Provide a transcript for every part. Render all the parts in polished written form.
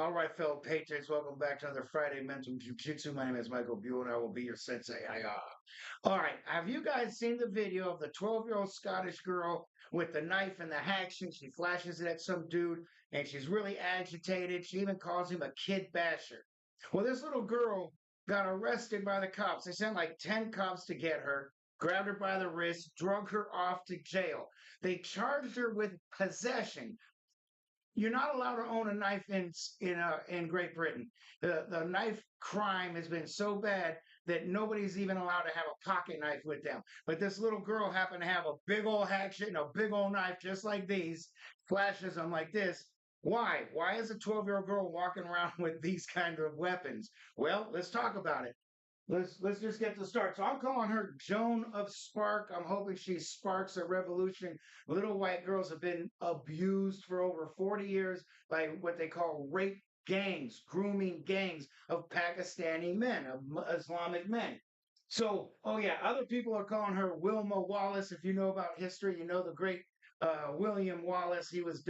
All right, fellow patriots, welcome back to another Friday Mental Jiu-Jitsu. My name is Michael Buell, and I will be your sensei. All right, have you guys seen the video of the 12-year-old Scottish girl with the knife and the action? She flashes it at some dude, and she's really agitated. She even calls him a kid basher. Well, this little girl got arrested by the cops. They sent like 10 cops to get her, grabbed her by the wrist, drug her off to jail. They charged her with possession. You're not allowed to own a knife in Great Britain. The knife crime has been so bad that nobody's even allowed to have a pocket knife with them. But this little girl happened to have a big old hatchet and a big old knife just like these, flashes them like this. Why? Why is a 12-year-old girl walking around with these kind of weapons? Well, let's talk about it. Let's just get to start. So I'm calling her Joan of Spark. I'm hoping she sparks a revolution. Little white girls have been abused for over 40 years by what they call rape gangs, grooming gangs of Pakistani men, of Islamic men. So, oh yeah, other people are calling her Wilma Wallace. If you know about history, you know the great William Wallace. He was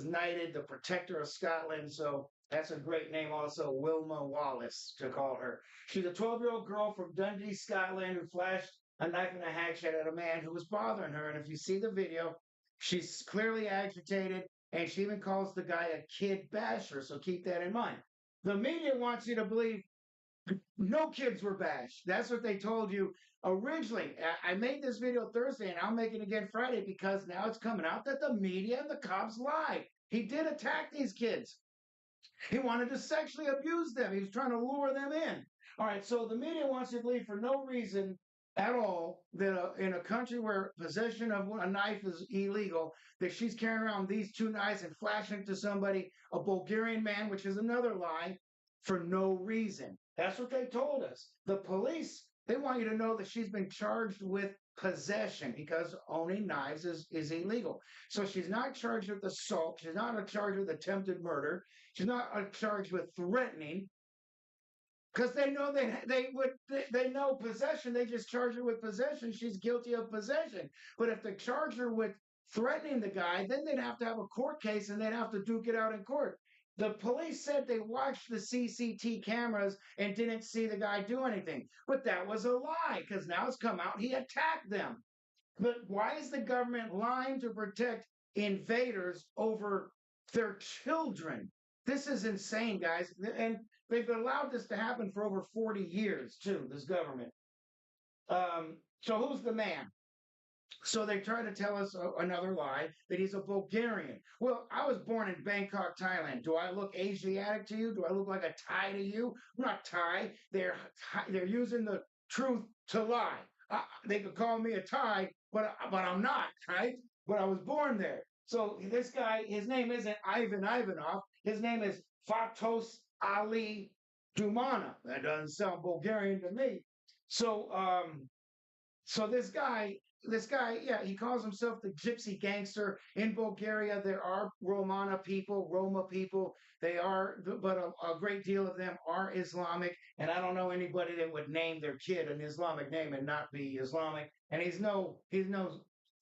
knighted the protector of Scotland. So that's a great name also, Wilma Wallace, to call her. She's a 12-year-old girl from Dundee, Scotland, who flashed a knife and a hatchet at a man who was bothering her. And if you see the video, she's clearly agitated, and she even calls the guy a kid basher. So keep that in mind. The media wants you to believe no kids were bashed. That's what they told you originally. I made this video Thursday, and I'll make it again Friday because now it's coming out that the media and the cops lied. He did attack these kids. He wanted to sexually abuse them. He was trying to lure them in. All right, so the media wants you to believe for no reason at all that in a country where possession of a knife is illegal, that she's carrying around these two knives and flashing to somebody, a Bulgarian man, which is another lie, for no reason. That's what they told us. The police, they want you to know that she's been charged with possession because owning knives is illegal. So she's not charged with assault. She's not charged with attempted murder. She's not charged with threatening because they know they know possession. They just charge her with possession. She's guilty of possession. But if they charge her with threatening the guy, then they'd have to have a court case and they'd have to duke it out in court. The police said they watched the CCTV cameras and didn't see the guy do anything. But that was a lie because now it's come out he attacked them. But why is the government lying to protect invaders over their children? This is insane, guys. And they've allowed this to happen for over 40 years, too, this government. So who's the man? So they try to tell us another lie that he's a Bulgarian. Well, I was born in Bangkok, Thailand. Do I look Asiatic to you? Do I look like a Thai to you? I'm not Thai. They're using the truth to lie. They could call me a Thai, but I'm not, right? But I was born there. So this guy, his name isn't Ivan Ivanov. His name is Fatos Ali Dumana. That doesn't sound Bulgarian to me. So, so this guy, yeah, he calls himself the gypsy gangster. In Bulgaria, there are Roma people. They are, but a great deal of them are Islamic. And I don't know anybody that would name their kid an Islamic name and not be Islamic. And he's no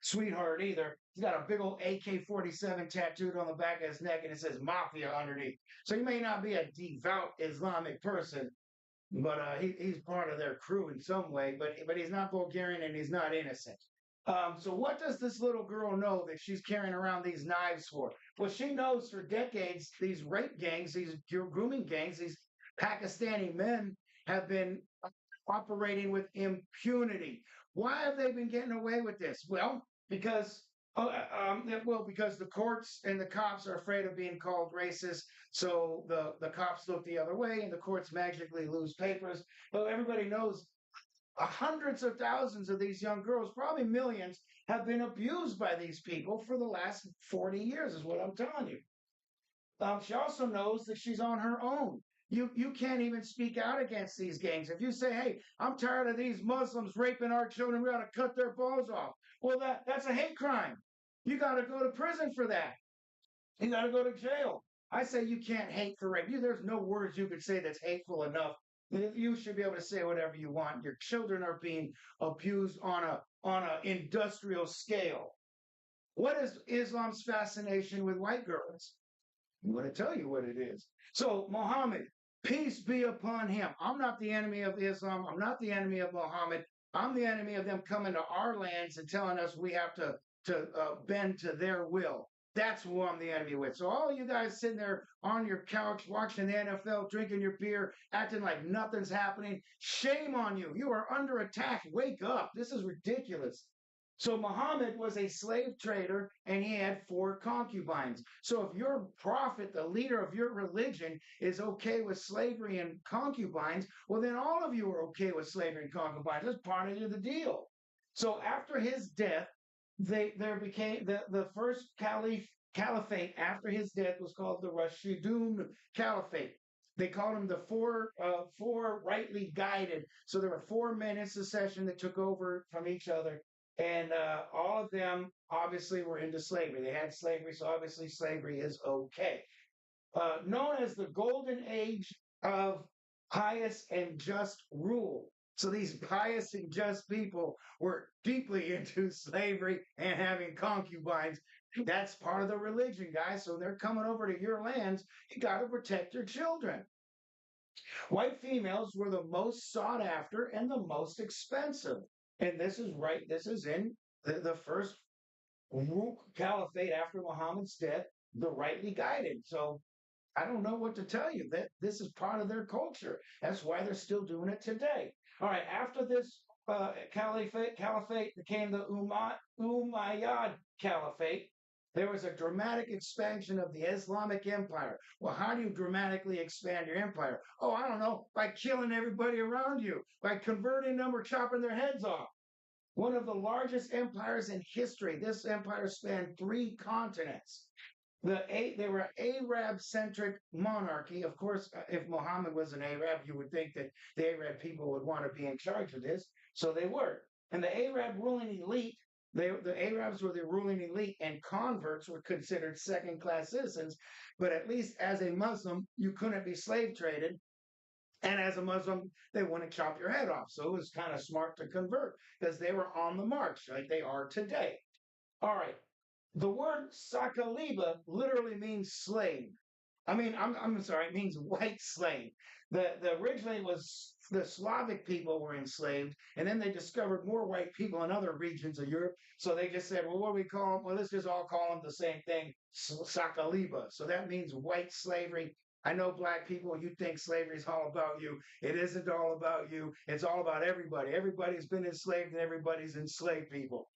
sweetheart either. He's got a big old AK-47 tattooed on the back of his neck, and it says Mafia underneath. So he may not be a devout Islamic person, but he's part of their crew in some way. But he's not Bulgarian and he's not innocent. So what does this little girl know that she's carrying around these knives for? Well, she knows for decades these rape gangs, these grooming gangs, these Pakistani men have been operating with impunity. Why have they been getting away with this? Well, because because the courts and the cops are afraid of being called racist, so the cops look the other way, and the courts magically lose papers. But everybody knows hundreds of thousands of these young girls, probably millions, have been abused by these people for the last 40 years, is what I'm telling you. She also knows that she's on her own. You can't even speak out against these gangs. If you say, hey, I'm tired of these Muslims raping our children, we ought to cut their balls off. Well, that's a hate crime. You got to go to prison for that. You got to go to jail. I say you can't hate for rape. There's no words you could say that's hateful enough. You should be able to say whatever you want. Your children are being abused on a industrial scale. What is Islam's fascination with white girls? I'm going to tell you what it is. So, Muhammad, peace be upon him. I'm not the enemy of Islam. I'm not the enemy of Muhammad. I'm the enemy of them coming to our lands and telling us we have to bend to their will. That's who I'm the enemy with. So all you guys sitting there on your couch watching the NFL, drinking your beer, acting like nothing's happening, shame on you. You are under attack. Wake up. This is ridiculous. So Muhammad was a slave trader and he had four concubines. So if your prophet, the leader of your religion, is okay with slavery and concubines, well, then all of you are okay with slavery and concubines. That's part of the deal. So after his death, there became the first caliphate after his death was called the Rashidun Caliphate. They called them the four rightly guided. So there were four men in succession that took over from each other, and all of them obviously were into slavery. They had slavery, so obviously slavery is okay. Known as the golden age of pious and just rule. So these pious and just people were deeply into slavery and having concubines. That's part of the religion, guys. So they're coming over to your lands. You got to protect your children. White females were the most sought after and the most expensive. And this is right. This is in the first caliphate after Muhammad's death, the rightly guided. So I don't know what to tell you. That this is part of their culture. That's why they're still doing it today. All right. After this caliphate became the Umayyad Caliphate. There was a dramatic expansion of the Islamic Empire. Well, how do you dramatically expand your empire? Oh, I don't know, by killing everybody around you, by converting them or chopping their heads off. One of the largest empires in history. This empire spanned 3 continents. They were Arab-centric monarchy. Of course, if Muhammad was an Arab, you would think that the Arab people would want to be in charge of this. So they were. And the Arab ruling elite, the Arabs were the ruling elite, and converts were considered second-class citizens. But at least as a Muslim, you couldn't be slave traded. And as a Muslim, they wouldn't chop your head off. So it was kind of smart to convert because they were on the march like they are today. All right. The word sakaliba literally means slave. I'm sorry, it means white slave. The originally was the Slavic people were enslaved, and then they discovered more white people in other regions of Europe. So they just said, well, what do we call them? Well, let's just all call them the same thing, sakaliba. So that means white slavery. I know black people, you think slavery is all about you. It isn't all about you. It's all about everybody. Everybody's been enslaved and everybody's enslaved people.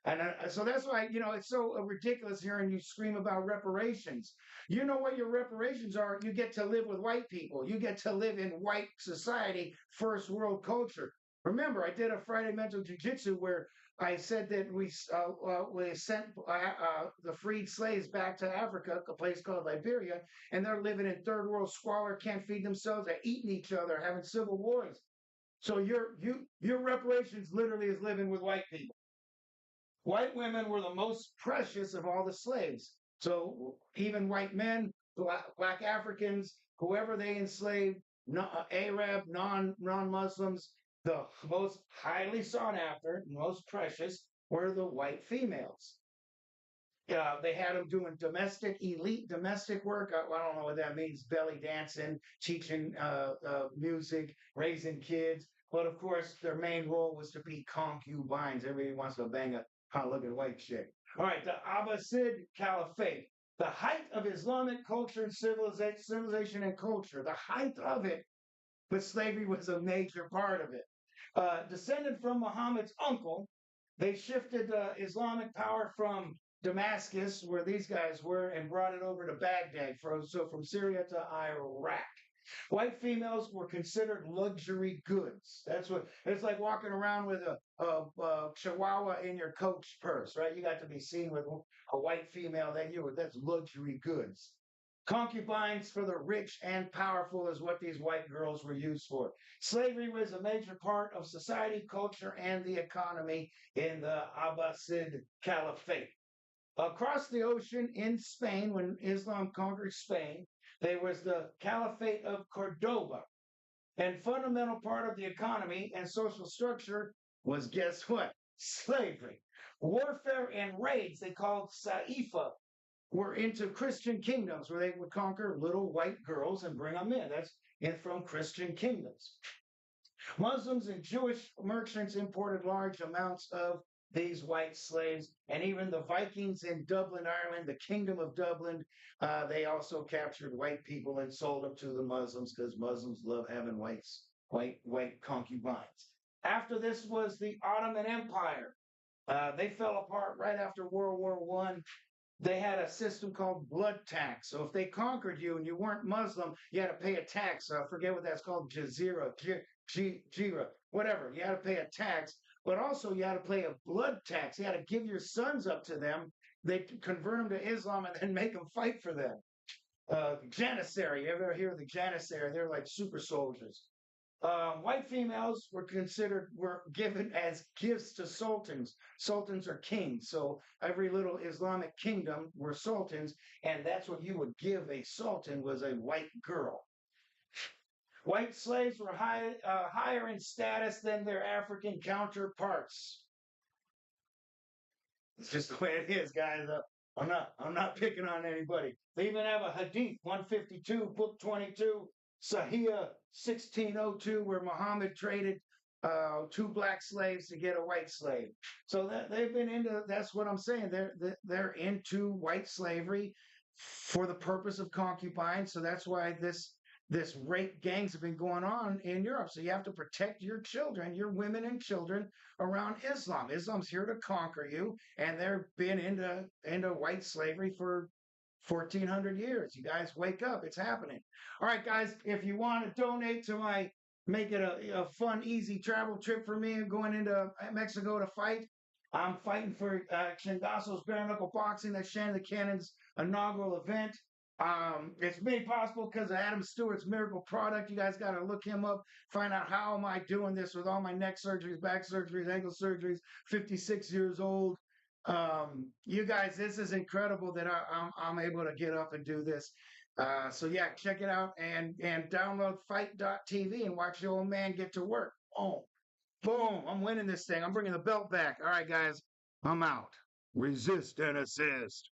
And so that's why, it's so ridiculous hearing you scream about reparations. You know what your reparations are? You get to live with white people. You get to live in white society, first world culture. Remember, I did a Friday Mental Jiu-Jitsu where I said that we sent the freed slaves back to Africa, a place called Liberia, and they're living in third world squalor, can't feed themselves, they're eating each other, having civil wars. So your reparations literally is living with white people. White women were the most precious of all the slaves. So even white men, black Africans, whoever they enslaved, Arab, non-Muslims, the most highly sought after, most precious were the white females. They had them doing elite domestic work. I don't know what that means, belly dancing, teaching music, raising kids. But of course, their main role was to be concubines. Everybody wants to bang a hot-looking white chick. All right, the Abbasid Caliphate, the height of Islamic culture and civilization and culture, the height of it, but slavery was a major part of it. Descended from Muhammad's uncle, they shifted Islamic power from Damascus, where these guys were, and brought it over to Baghdad, so from Syria to Iraq. White females were considered luxury goods. That's what it's like walking around with a chihuahua in your coach purse, right? You got to be seen with a white female that's luxury goods. Concubines for the rich and powerful is what these white girls were used for. Slavery was a major part of society, culture, and the economy in the Abbasid Caliphate. Across the ocean in Spain, when Islam conquered Spain, there was the Caliphate of Cordoba. And fundamental part of the economy and social structure was, guess what? Slavery. Warfare and raids, they called Saifa, were into Christian kingdoms where they would conquer little white girls and bring them in. That's in from Christian kingdoms. Muslims and Jewish merchants imported large amounts of these white slaves, and even the Vikings in Dublin, Ireland, the Kingdom of Dublin, they also captured white people and sold them to the Muslims because Muslims love having white concubines. After this was the Ottoman Empire. They fell apart right after World War One. They had a system called blood tax. So if they conquered you and you weren't Muslim, you had to pay a tax. I forget what that's called, jira, whatever. You had to pay a tax, but also you had to pay a blood tax. You had to give your sons up to them. They convert them to Islam and then make them fight for them. Janissary, you ever hear of the Janissary? They're like super soldiers. White females were given as gifts to sultans. Sultans are kings, so every little Islamic kingdom were sultans, and that's what you would give a sultan was a white girl. White slaves were higher in status than their African counterparts. It's just the way it is, guys. I'm not picking on anybody. They even have a Hadith 152, Book 22, Sahih 1602, where Muhammad traded two black slaves to get a white slave. So that they've been into. That's what I'm saying. They're into white slavery for the purpose of concubines. So that's why this rape gangs have been going on in Europe. So you have to protect your children, your women and children around Islam. Islam's here to conquer you, and they've been into white slavery for 1400 years. You guys wake up. It's happening. All right, guys, if you want to donate to make it a fun, easy travel trip for me going into Mexico to fight, I'm fighting for Shingaso's Bare Knuckle Boxing. That's Shannon the Cannon's inaugural event. It's made possible because of Adam Stewart's miracle product. You guys got to look him up, find out how am I doing this with all my neck surgeries, back surgeries, ankle surgeries, 56 years old. You guys, this is incredible that I'm able to get up and do this. So yeah, check it out and download fight.tv and watch the old man get to work. Boom, boom, I'm winning this thing. I'm bringing the belt back. All right, guys, I'm out. Resist and assist.